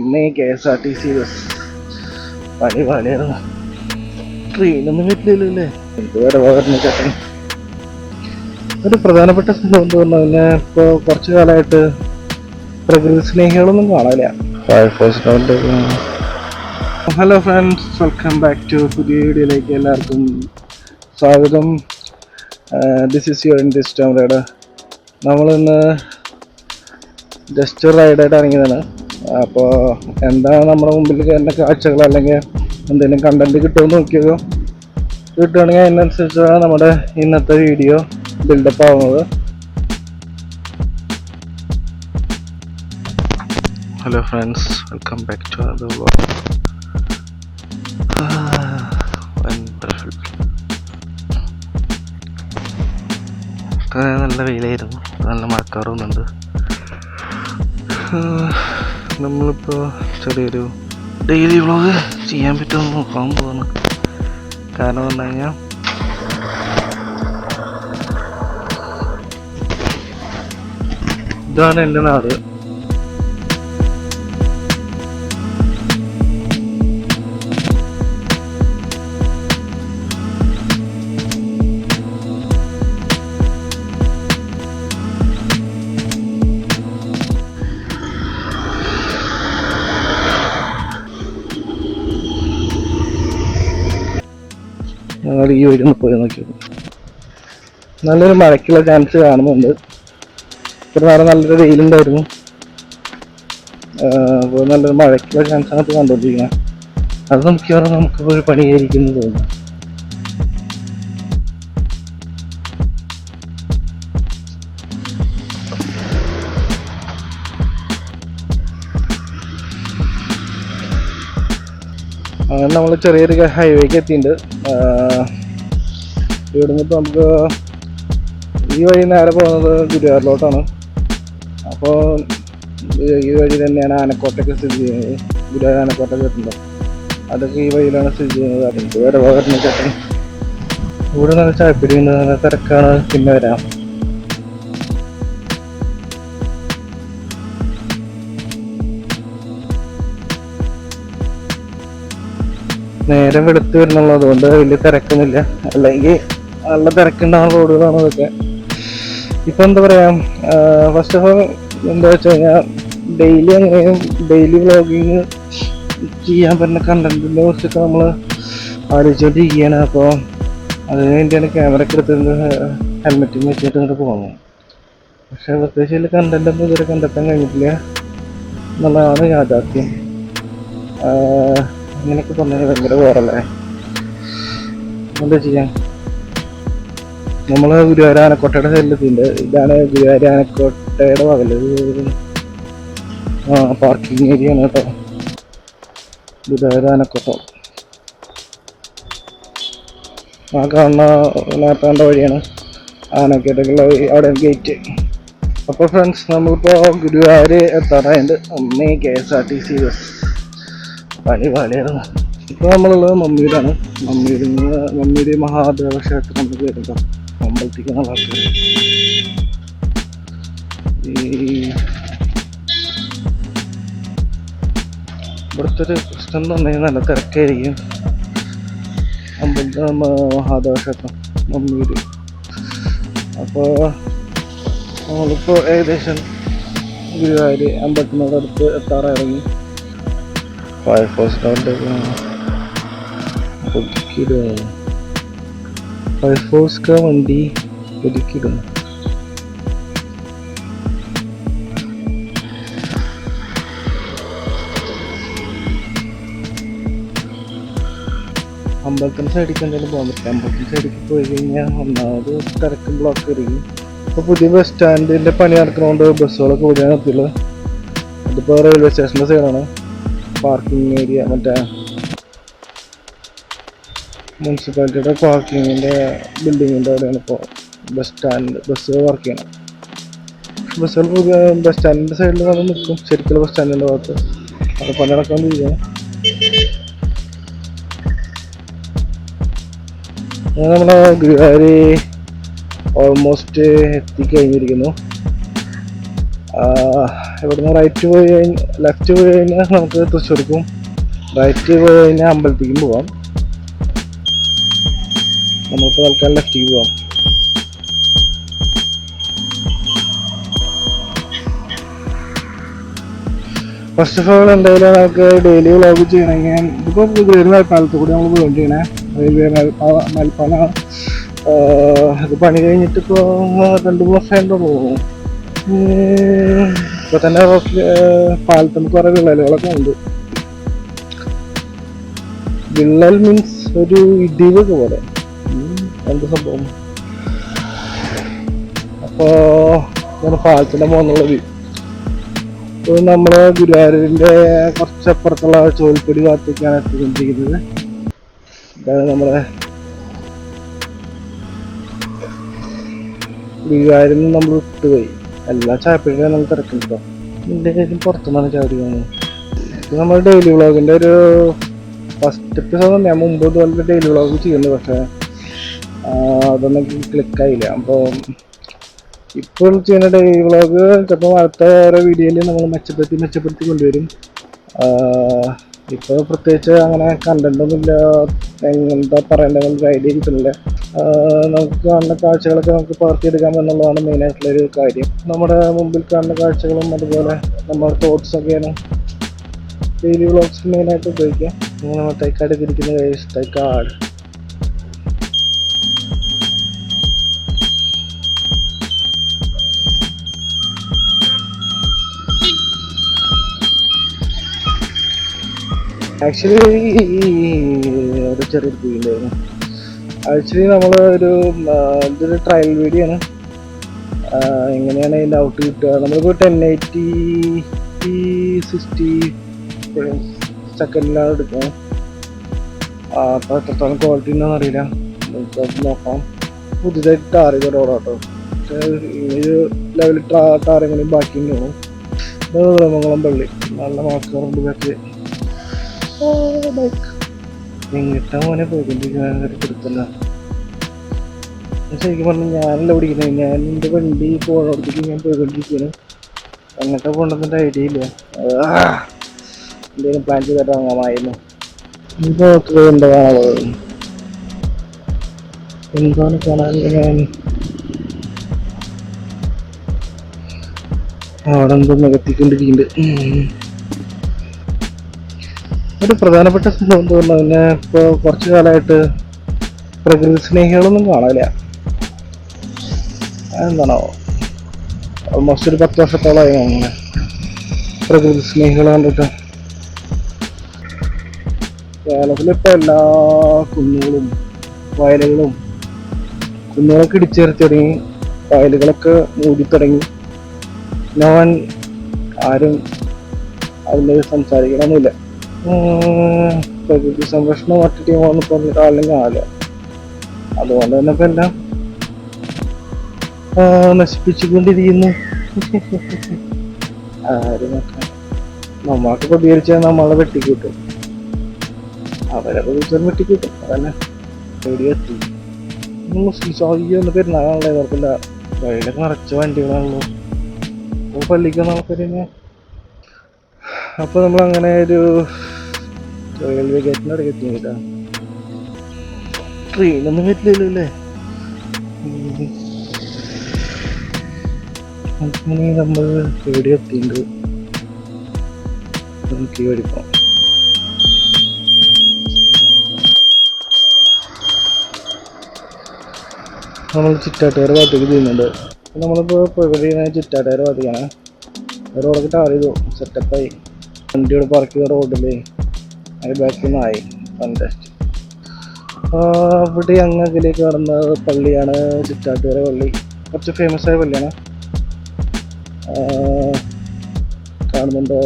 ഇന്ന് KSRTC bus പണിയായിരുന്നു. ട്രെയിനൊന്നും പറ്റില്ലല്ലേ, എന്തുവരെ പറഞ്ഞ ചേട്ടൻ. ഒരു പ്രധാനപ്പെട്ട സംഭവം എന്ന് പറഞ്ഞു കഴിഞ്ഞാൽ ഇപ്പോൾ കുറച്ചു കാലമായിട്ട് പ്രകൃതി സ്നേഹികളൊന്നും കാണാനില്ല. Hello friends, welcome back to പുതിയ വീഡിയോയിലേക്ക് എല്ലാവർക്കും സ്വാഗതം. This is your Indus time rider. നമ്മളിന്ന് ജസ്റ്റ് റൈഡായിട്ട് ഇറങ്ങിയതാണ്. അപ്പോൾ എന്താണ് നമ്മുടെ മുമ്പിൽ കയറുന്ന കാഴ്ചകൾ അല്ലെങ്കിൽ എന്തെങ്കിലും കണ്ടന്റ് കിട്ടുമെന്ന് നോക്കിയോ. കിട്ടുകയാണെങ്കിൽ അതിനനുസരിച്ചാണ് നമ്മുടെ ഇന്നത്തെ വീഡിയോ ബിൽഡപ്പ് ആവുന്നത്. Hello friends, welcome back to another vlog. നല്ല വെയിലായിരുന്നു, നല്ല മഴക്കാറൊന്നുണ്ട്. നമ്മളിപ്പോൾ ചെറിയൊരു ഡെയിലി വ്ളോഗ് ചെയ്യാൻ പറ്റുമെന്ന് നോക്കാൻ പോകുന്നു. കാരണം പറഞ്ഞു കഴിഞ്ഞാൽ ഇതാണ് എൻ്റെ നാട്. ഞങ്ങൾ ഈ വഴി ഒന്ന് പോയി നോക്കിയത് നല്ലൊരു മഴയ്ക്കുള്ള ചാൻസ് കാണുന്നുണ്ട്. ഇത്ര നേരം നല്ലൊരു വെയിലുണ്ടായിരുന്നു, അപ്പോൾ നല്ലൊരു മഴയ്ക്കുള്ള ചാൻസ് ആണ് കണ്ടുകൊണ്ടിരിക്കുന്നത്. അത് നോക്കിയാൽ നമുക്ക് ഒരു പണിയായിരിക്കുന്നു തോന്നുന്നു. അങ്ങനെ നമ്മൾ ചെറിയൊരു ഹൈവേക്ക് എത്തിയിട്ടുണ്ട്. ഇവിടുന്ന് ഇപ്പോൾ നമുക്ക് ഈ വഴി നേരെ പോകുന്നത് ഗുരുവായൂരിലോട്ടാണ്. അപ്പോൾ ഈ വഴി തന്നെയാണ് ആനക്കോട്ടയൊക്കെ സ്ഥിതി ചെയ്യുന്നത്. ഗുരുവായൂർ ആനക്കോട്ടയൊക്കെ എത്തുമ്പോൾ അതൊക്കെ ഈ വഴിയിലാണ് സ്ഥിതി ചെയ്യുന്നത്. അതിൻ്റെ വേറെ വരുന്ന ചേട്ടൻ ഇവിടെ നല്ല ചായപ്പിടിയുണ്ട്, നല്ല തിരക്കാണ്. പിന്നെ വരാം. നേരം വെളുത്ത് വരുന്നുള്ളൂ, അതുകൊണ്ട് വലിയ തിരക്കൊന്നുമില്ല. അല്ലെങ്കിൽ നല്ല തിരക്കുണ്ടാകുന്ന റോഡുകളാണ് ഇതൊക്കെ. ഇപ്പം എന്താ പറയുക, ഫസ്റ്റ് ഓഫ് ഓൾ എന്താ വെച്ച് കഴിഞ്ഞാൽ ഡെയിലി എങ്ങനെയും ഡെയിലി വ്ളോഗിങ് ചെയ്യാൻ പറ്റുന്ന കണ്ടന്റിനെ കുറിച്ചൊക്കെ നമ്മൾ ആലോചിച്ചുകൊണ്ടിരിക്കുകയാണ്. അപ്പോൾ അതിന് വേണ്ടിയാണ് ക്യാമറയ്ക്ക് എടുത്തിട്ട് ഹെൽമെറ്റിൽ വെച്ചിട്ട് ഇങ്ങോട്ട് പോകുന്നത്. പക്ഷേ പ്രത്യേകിച്ച് വലിയ കണ്ടന്റൊന്നും ഇതുവരെ കണ്ടെത്താൻ കഴിഞ്ഞിട്ടില്ല എന്നുള്ളതാണ് യാഥാർത്ഥ്യം. ഇങ്ങനെയൊക്കെ പറഞ്ഞാൽ ഭയങ്കര ബോറല്ലേ, എന്താ ചെയ്യാൻ. നമ്മൾ ഗുരുവായൂർ ആനക്കോട്ടയുടെ സൈഡിലെത്തിണ്ട്. ഇതാണ് ഗുരുവായൂർ ആനക്കോട്ടയുടെ ഭാഗമല്ലേ, പാർക്കിംഗ് ഏരിയ ആണ് കേട്ടോ ഗുരുവായൂർ ആനക്കോട്ട. ആ കാണുന്ന നേരത്തെ വഴിയാണ് ആനക്കോട്ടയ്ക്കുള്ള അവിടെ ഗേറ്റ്. അപ്പോൾ ഫ്രണ്ട്സ്, നമ്മളിപ്പോൾ ഗുരുവായൂർ എത്താറായിട്ട് ഒന്നേ KSRTC ബസ് പണിയായിരുന്നു. ഇപ്പോൾ നമ്മളുള്ളത് മമ്മിയിലാണ്. മമ്മിയുടെ മഹാദേവ ക്ഷേത്രം നമ്മൾ കയറുക അമ്പലത്തേക്ക്. നല്ല ആൾക്കാർ ഇവിടുത്തെ ഒരു പ്രശ്നം എന്ന് പറഞ്ഞാൽ നല്ല തിരക്കായിരിക്കും. അമ്പലത്തെ മഹാദേവ ക്ഷേത്രം മമ്മിയൂര്. അപ്പോൾ നമ്മളിപ്പോൾ ഏകദേശം ഗുരുവായൂർ അമ്പലത്തിനോടടുത്ത് എത്താറായി. ഫയർഫോഴ്സിൻ്റെ ഫയർഫോഴ്സ് വണ്ടി ഒതുക്കിയിടുന്നു. അമ്പലത്തിൻ്റെ സൈഡിലേക്ക് എന്തായാലും പോകാൻ പറ്റില്ല. അമ്പലത്തിൻ്റെ സൈഡിലേക്ക് പോയി കഴിഞ്ഞാൽ ഒന്നാമത് തിരക്കും ബ്ലോക്ക് ആയിരിക്കും. ഇപ്പോൾ പുതിയ ബസ് സ്റ്റാൻഡിൻ്റെ പണി നടക്കുന്നതുകൊണ്ട് ബസ്സുകളൊക്കെ ഇവിടെ നിർത്തിയുള്ളത്. അതിപ്പോൾ റെയിൽവേ സ്റ്റേഷൻ്റെ സൈഡാണ്. പാർക്കിംഗ് ഏരിയ മറ്റേ മുനിസിപ്പാലിറ്റിയുടെ പാർക്കിങ്ങിൻ്റെ ബിൽഡിങ്ങിൻ്റെ അവിടെയാണ് ഇപ്പോൾ ബസ് സ്റ്റാൻഡ് ബസ്സുകൾ വർക്ക് ചെയ്യണം. ബസ്സുകൾ പുതിയ ബസ് സ്റ്റാൻഡിൻ്റെ സൈഡിൽ വന്ന് നിൽക്കും, ശരിക്കുള്ള ബസ് സ്റ്റാൻഡിൻ്റെ ഭാഗത്ത്. അത് പണി നടക്കാണ്ടിരിക്കുകയാണ്. നമ്മളെ ഗുരുവായൂർ ഓൾമോസ്റ്റ് എത്തിക്കഴിഞ്ഞിരിക്കുന്നു. ഇവിടുന്ന് റൈറ്റ് പോയി ലെഫ്റ്റ് പോയി കഴിഞ്ഞാൽ നമുക്ക് തൃശ്ശൂർക്കും, റൈറ്റ് പോയി കഴിഞ്ഞാൽ അമ്പലത്തേക്കും പോവാം. നമുക്ക് തൽക്കാലം ലെഫ്റ്റിലേക്ക് പോവാം. ഫസ്റ്റ് ഓഫ് ഓൾ എന്തായാലും നമുക്ക് ഡെയിലി വ്ളോഗ് ചെയ്യണമെങ്കിൽ ഇതിപ്പോൾ പുതിയ കാലത്ത് കൂടി നമ്മൾ പോയിട്ടിങ്ങനെ റെയിൽവേ മേൽപ്പാലമാണ്. ഇത് പണി കഴിഞ്ഞിട്ട് ഇപ്പോൾ 2 മാസമായിട്ട് പോകും. ഇപ്പോൾ തന്നെ പാലത്തിന് കുറേ വിള്ളലുകളൊക്കെ ഉണ്ട്. വിള്ളൽ മീൻസ് ഒരു ഇടിവൊക്കെ പോലെ എന്ത് സംഭവം. അപ്പോൾ ഇങ്ങനെ പാലത്തിൻ്റെ മുകളിലുള്ളത് ഇപ്പോൾ നമ്മള് ഗുരുവായൂരിൻ്റെ കുറച്ചപ്പുറത്തുള്ള ചോൽപ്പടി ഭാഗത്തേക്കാണ് എത്തിക്കൊണ്ടിരിക്കുന്നത്. ഇതാണ് നമ്മുടെ ഗുരുവായൂരിൽ നിന്ന് നമ്മൾ വിട്ടുപോയി. എല്ലാ ചായപ്പഴികളും നമ്മൾ തിരക്കുന്നുണ്ടോ, എന്തെങ്കിലും പുറത്തുനിന്നാണ് ചാടി പോകുന്നത്. ഇത് നമ്മുടെ ഡെയിലി വ്ളോഗിൻ്റെ ഒരു ഫസ്റ്റ് എപ്പിസോഡ് ഞാൻ മുമ്പ് ഇതുപോലെ ഡെയിലി വ്ളോഗ് ചെയ്യുന്നുണ്ട്, പക്ഷേ അതൊന്നും ക്ലിക്കായില്ല. അപ്പോൾ ഇപ്പോൾ ചെയ്യുന്ന ഡെയിലി വ്ളോഗ് ചിലപ്പോൾ അടുത്ത ഓരോ വീഡിയോയിൽ നമ്മൾ മെച്ചപ്പെടുത്തി കൊണ്ടുവരും. ഇപ്പോൾ പ്രത്യേകിച്ച് അങ്ങനെ കണ്ടന്റൊന്നുമില്ല, എന്താ പറയേണ്ടതെന്നൊരു ഐഡിയ കിട്ടുന്നില്ല. നമുക്ക് കാണുന്ന കാഴ്ചകളൊക്കെ നമുക്ക് പകർത്തിയെടുക്കാം എന്നുള്ളതാണ് മെയിനായിട്ടുള്ളൊരു കാര്യം. നമ്മുടെ മുമ്പിൽ കാണുന്ന കാഴ്ചകളും അതുപോലെ നമ്മുടെ തോട്ട്സൊക്കെയാണ് ഡെയിലി വ്ളോഗ്സ് മെയിനായിട്ട് ഉപയോഗിക്കുക. നമ്മൾ തൈക്കാട് ഇരിക്കുന്ന തൈക്കാട് ആക്ച്വലി ഒരു ചെറിയൊരു പോയിണ്ടായിരുന്നു. ആക്ച്വലി നമ്മൾ ഇതൊരു ട്രയൽ വീഡിയോ ആണ്. എങ്ങനെയാണ് അതിൻ്റെ ഔട്ട് കിട്ടുക, നമ്മളിപ്പോൾ 1080 60 സെക്കൻഡിലാണ് എടുക്കുന്നത്. അപ്പോൾ എത്രത്തോളം ക്വാളിറ്റി ഉണ്ടെന്ന് അറിയില്ല, നമുക്ക് നോക്കാം. പുതിയതായിട്ട് ടാർ ചെയ്ത റോഡാട്ടോ, പക്ഷേ ഈ ഒരു ലെവലിൽ ടാറിങ്ങനെ ബാക്കി ഉണ്ടാവും. ബ്രഹ്മകുളം പള്ളി നല്ല മാസ്കറുണ്ട് ബാക്കി. എങ്ങിട്ടാ മോനെ പോയിക്കൊണ്ടിരിക്കുന്ന ശരിക്കും പറഞ്ഞാൽ ഞാനല്ല ഓടിക്കുന്നത്, ഞാൻ എൻ്റെ വണ്ടി പോകണോടത്തേക്ക് ഞാൻ പോയിക്കൊണ്ടിരിക്കുകയാണ്. അങ്ങോട്ട് പോകണമെന്നൊരു ഐഡിയ ഇല്ല. എന്തെങ്കിലും പ്ലാൻ ചെയ്തിട്ട് വാങ്ങാമായിരുന്നു. ഇപ്പോൾ എന്താ കാണാൻ എന്താണ് കാണാൻ ഞാൻ അവിടെ എന്തോ നികത്തിക്കൊണ്ടിരിക്കുന്നുണ്ട്. ഒരു പ്രധാനപ്പെട്ട സംഭവം തോന്നുന്നു, പിന്നെ ഇപ്പോൾ കുറച്ചു കാലമായിട്ട് പ്രകൃതി സ്നേഹികളൊന്നും കാണില്ല. അതെന്താണോ, ഓൾമോസ്റ്റ് ഒരു 10 വർഷത്തോളമായി അങ്ങനെ പ്രകൃതി സ്നേഹികൾ കണ്ടിട്ട്. കേരളത്തിലിപ്പോൾ എല്ലാ കുന്നുകളും വയലുകളും കുന്നുകളൊക്കെ ഇടിച്ചേർത്തി തുടങ്ങി, വയലുകളൊക്കെ മൂടി തുടങ്ങി. ഞാൻ ആരും അതിൽ സംസാരിക്കണമെന്നില്ല. പ്രകൃതി സംരക്ഷണം മറ്റു ടീമാണെന്ന് പറഞ്ഞിട്ട് ആളിനും കാണില്ല. അതുകൊണ്ട് തന്നെ ഇപ്പം എല്ലാം നശിപ്പിച്ചുകൊണ്ടിരിക്കുന്നു. ആരും നോക്കാൻ നമ്മൾക്ക് പ്രതികരിച്ചാൽ നമ്മളെ വെട്ടിക്കൂട്ടും, അവരെ പ്രതികരിച്ചാൽ വെട്ടിക്കൂട്ടും. അതന്നെ എവിടെയോ എത്തി. മുസ്ലിംസ് ഒന്ന് പെരുന്നാളാണല്ലോ, കുഴപ്പമില്ല. വഴിയിലൊക്കെ നിറച്ച വണ്ടികളാണല്ലോ. അപ്പോൾ പള്ളിക്കുന്ന ആൾക്കാർ. അപ്പോൾ നമ്മളങ്ങനെ ഒരു റെയിൽവേ ഗേറ്റിൻ്റെ അടുത്ത് എത്തിയിട്ടാ. ട്രെയിനൊന്നും പറ്റില്ലല്ലോ അല്ലേ. അങ്ങനെ നമ്മൾ എവിടെ എത്തിയിട്ടുണ്ട്, നമുക്ക് ഈ വഴിപ്പോം. നമ്മൾ ചിറ്റാട്ടുകാരെ ഭാഗത്തേക്ക് ചെയ്യുന്നുണ്ട്. നമ്മളിപ്പോൾ പോയിക്കൊണ്ടിരിക്കുന്ന ചിറ്റാട്ടുകാരെ ഭാഗത്തേക്കാണ്. റോഡൊക്കെ ടാർ ചെയ്തു, സെറ്റപ്പായി. വണ്ടിയോട് പാർക്ക് ചെയ്ത റോഡിൽ അതിൻ്റെ ബാക്കിൽ നിന്നായി. ഫാന്റാസ്റ്റിക്. ഇവിടെ അങ്ങതിലേക്ക് കടന്ന പള്ളിയാണ് ചിറ്റാട്ടുകാരെ പള്ളി. കുറച്ച് ഫേമസ് ആയ പള്ളിയാണ്. കാണുന്നുണ്ടോ?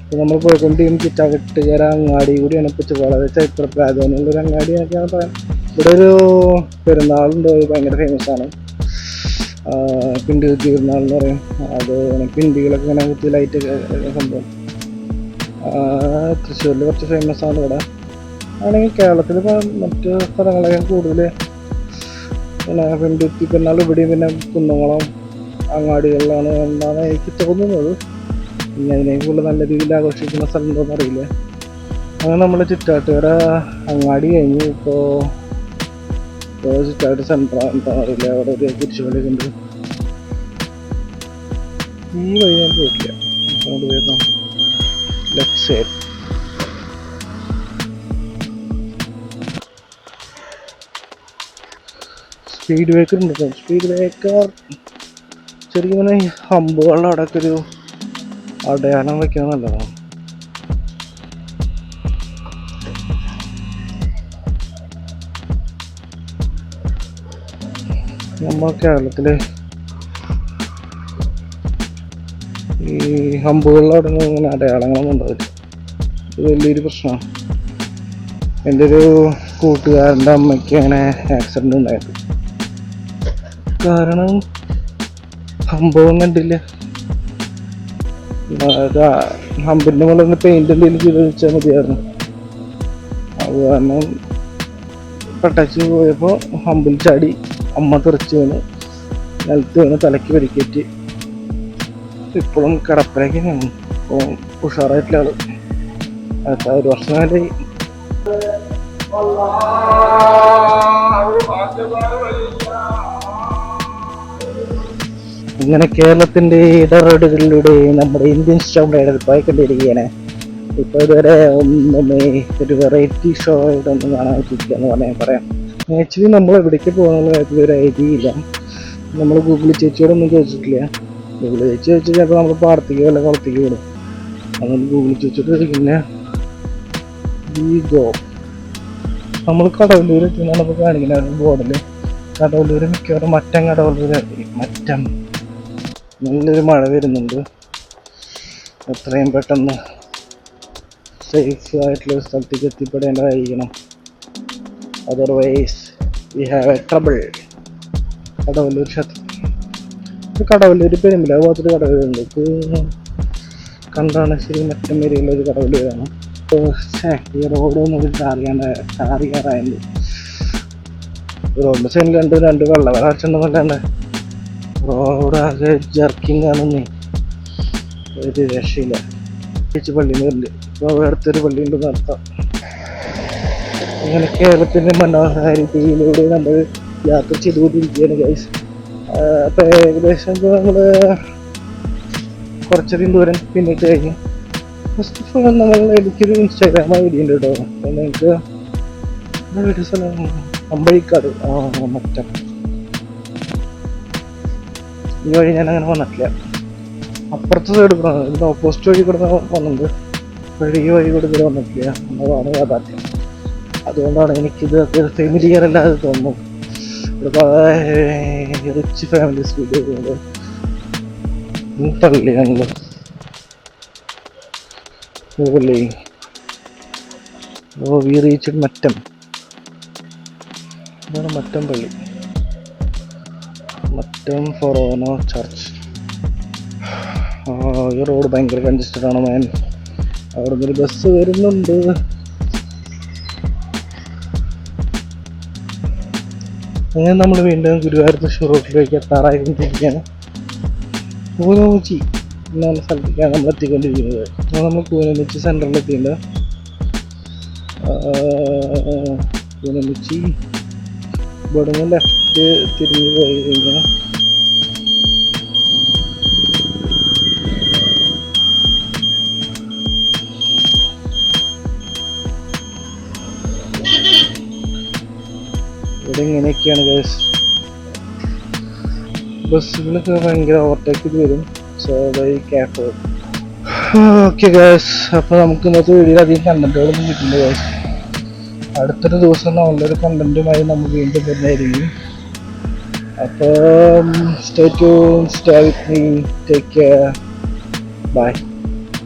ഇപ്പോൾ നമ്മൾ പോയിക്കൊണ്ടിരിക്കും ചിറ്റാട്ടുകാര അങ്ങാടി കൂടിയാണ്. ഇപ്പോൾ വളരെ ചരിത്ര പ്രാധാന്യമുള്ളൊരു അങ്ങാടിയൊക്കെയാണ് പറയാൻ. ഇവിടെ ഒരു പെരുന്നാളുണ്ട്, ഭയങ്കര ഫേമസ് ആണ്. പിണ്ടി കുത്തി പെരുന്നാൾ എന്ന് പറയും. അത് പിണ്ടികളൊക്കെ ഇങ്ങനെ കുത്തി ലൈറ്റ് സംഭവം. തൃശ്ശൂരിൽ കുറച്ച് ഫേമസ് ആണ്. ഇവിടെ ആണെങ്കിൽ കേരളത്തിൽ മറ്റ് സ്ഥലങ്ങളൊക്കെ കൂടുതൽ പിന്നെ പിണ്ടി കുത്തി പെരുന്നാൾ ഇവിടെയും പിന്നെ കുന്നംകുളം അങ്ങാടികളിലാണ് എന്നാണ് എനിക്ക് തോന്നുന്നത്. പിന്നെ അതിനേക്കുള്ള നല്ല രീതിയിൽ ആഘോഷിക്കുന്ന സ്ഥലം ഉണ്ടോയെന്ന് അറിയില്ല. അങ്ങനെ നമ്മൾ ചിറ്റാട്ടുകര അങ്ങാടി കഴിഞ്ഞ് ഇപ്പോൾ ചിറ്റാട്ട് സെൻറ്റർ എന്താണെന്ന് അറിയില്ല. അവിടെ ഒരു കുരിശുപള്ളിയൊക്കെ ഉണ്ട്. ഈ വഴി ഞാൻ പോയിട്ടില്ല. അതുകൊണ്ട് വരുന്നു ലെഫ്റ്റ് സൈഡ്. സ്പീഡ് ബ്രേക്കർ ഉണ്ട് കേട്ടോ. സ്പീഡ് ബ്രേക്കർ ശരിക്കും ഹമ്പുകളുടെ അവിടെയൊക്കെ ഒരു അടയാളം വയ്ക്കാൻ നല്ലതാണ്. നമ്മൾ കേരളത്തിൽ ഈ ഹമ്പുകളുടെ അവിടെ നിന്ന് ഇങ്ങനെ അടയാളങ്ങളൊന്നും ഉണ്ടാവില്ല. ഇത് വലിയൊരു പ്രശ്നമാണ്. എൻ്റെ ഒരു കൂട്ടുകാരൻ്റെ അമ്മയ്ക്ക് അങ്ങനെ ആക്സിഡൻ്റ് ഉണ്ടായത്. കാരണം ഹമ്പൊന്നും കണ്ടില്ല. ഹമ്പിൻ്റെ മുകളിൽ നിന്ന് പെയിൻ്റ് എന്തെങ്കിലും ചെയ്ത് വെച്ചാൽ മതിയായിരുന്നു. അത് കാരണം പട്ടാച്ചി പോയപ്പോൾ ഹമ്പിൽ ചാടി അമ്മ തെറിച്ച് വീണ് നിലത്ത് വീണ് തലയ്ക്ക് പരിക്കേറ്റ് ഇപ്പോഴും കിടപ്പിലേക്ക് തന്നെയാണ്. ഇപ്പോൾ ഉഷാറായിട്ടുള്ള ആള്. അടുത്ത 1 വർഷം കാലമായി. ഇങ്ങനെ കേരളത്തിൻ്റെ ഇടറോഡുകളിലൂടെ നമ്മുടെ ഇന്ത്യൻ സ്റ്റൗണ്ട് റൈഡർ പോയിക്കൊണ്ടിരിക്കുകയാണ്. ഇപ്പോൾ ഇതുവരെ ഒരു വെറൈറ്റി ഷോ ഇതൊന്നും കാണാൻ പറ്റിയില്ല എന്ന് പറയാം. ആക്ച്വലി നമ്മൾ എവിടേക്ക് പോകുന്ന കാര്യത്തിൽ ഒരു ഐഡിയ ഇല്ല. നമ്മൾ ഗൂഗിൾ ചേച്ചിയോടൊന്നും ചോദിച്ചിട്ടില്ല. ഗൂഗിൾ ചേച്ചി ചോദിച്ചാൽ ചിലപ്പോൾ നമ്മൾ പാടത്തേക്ക് വല്ല കുളത്തേക്ക് വിടും. അതുകൊണ്ട് ഗൂഗിൾ ചേച്ചിയോട് ചോദിക്കുന്ന ഈ ഗോ നമ്മൾ കടവല്ലൂർ എത്തുന്നതാണ് ഇപ്പോൾ കാണിക്കുന്നത് ബോർഡിൽ. കടവല്ലൂർ മിക്കവാറും മറ്റം കടവല്ലൂരായിരിക്കും. മറ്റം നല്ലൊരു മഴ വരുന്നുണ്ട്. എത്രയും പെട്ടെന്ന് സേഫ് ആയിട്ടുള്ള സ്ഥലത്തേക്ക് എത്തിപ്പെടേണ്ടതായിരിക്കണം. Otherwise we have a trouble. Kadavallur ക്ഷേത്രം, കടവല്ലൂർ പെരുമ്പില ഭാഗത്തൊരു കടവല്ലൂരുണ്ട്. കണ്ടാണ് ശരി മറ്റം വരെയുള്ള ഒരു കടവല്ലൂരാണ്. ഈ റോഡൊന്നും ടാറിയാറായത്. റോഡിൻ്റെ സൈഡിൽ രണ്ട് വെള്ളം അടച്ചിട്ടുണ്ടെന്നല്ലാണ്ട് റോഡ് ആകെ ജർക്കിങ് ആണെന്നേ ഒരു രക്ഷയില്ല. പള്ളിന്ന് വരില്ല. ഇപ്പോൾ അടുത്തൊരു പള്ളിയുണ്ട് നടത്താം. അങ്ങനെ കേരളത്തിൻ്റെ മനോഹാരിതയിലൂടെ നമ്മൾ യാത്ര ചെയ്തുകൊണ്ടിരിക്കുകയാണ് ഗൈസ്. അപ്പോൾ ഏകദേശം ഇപ്പോൾ നമ്മൾ കുറച്ചധികം ദൂരം പിന്നിട്ട് കഴിഞ്ഞു. ഫസ്റ്റ് ഓഫ് ഓൾ എനിക്കൊരു ഇൻസ്റ്റാഗ്രാം ഐ ഡി ഉണ്ട് കേട്ടോ. അപ്പോൾ നിങ്ങൾക്ക് ഒരു സ്ഥലം അമ്പഴിക്കാട് മറ്റം ഈ വഴി ഞാൻ അങ്ങനെ വന്നിട്ടില്ല. അപ്പുറത്തെ സൈഡ് കൂടെ ഇതിൻ്റെ ഓപ്പോസിറ്റ് വഴി കൂടെ വന്നിട്ടുണ്ട്. പക്ഷേ ഈ വഴി കൂടെ ഇവിടെ വന്നിട്ടില്ല. അതാണ് യാഥാർത്ഥ്യം. അതുകൊണ്ടാണ് എനിക്കിത് ഫെമിലിയർ അല്ലാതെ തോന്നുന്നു. റിച്ച് ഫാമിലീസ് വീഡിയോ പള്ളി ഞങ്ങൾ പള്ളി വി റീച്ച് മറ്റം. ഇതാണ് മറ്റം പള്ളി. Mattam forane church. ഈ റോഡ് ഭയങ്കര കൺജസ്റ്റഡ് ആണ് മാൻ. അവിടെ നിന്നൊരു ബസ് വരുന്നുണ്ട്. അങ്ങനെ നമ്മൾ വീണ്ടും ഗുരുവായൂർ തൃശ്ശൂർ റോഡിലേക്ക് എത്താറായിരിക്കുകയാണ്. കൂനമുച്ചി എന്ന സ്ഥലത്തേക്കാണ് നമ്മൾ എത്തിക്കൊണ്ടിരിക്കുന്നത്. നമ്മൾ കൂനമുച്ചി സെൻറ്ററിൽ എത്തിയിട്ടുണ്ട്. കൂനമുച്ചി ഇവിടെ നിന്ന് ലെഫ്റ്റ് തിരിഞ്ഞ് പോയി കഴിഞ്ഞാൽ ഇവിടെ ഇങ്ങനെയൊക്കെയാണ് ഗൈസ്. ബസ്സുകളൊക്കെ ഭയങ്കര ഓവർടേക്ക് ചെയ്ത് വരും. So be careful. Okay guys, അപ്പോൾ നമുക്ക് ഇന്നത്തെ വീഡിയോയിൽ അധികം കണ്ടന്റുകളൊന്നും കിട്ടുന്നുണ്ട് ഗൈസ്. അടുത്തൊരു ദിവസം നല്ലൊരു കണ്ടന്റുമായി നമ്മൾ വീണ്ടും വരുന്നതായിരിക്കും. അപ്പോൾ stay tune, stay with me, take care, by.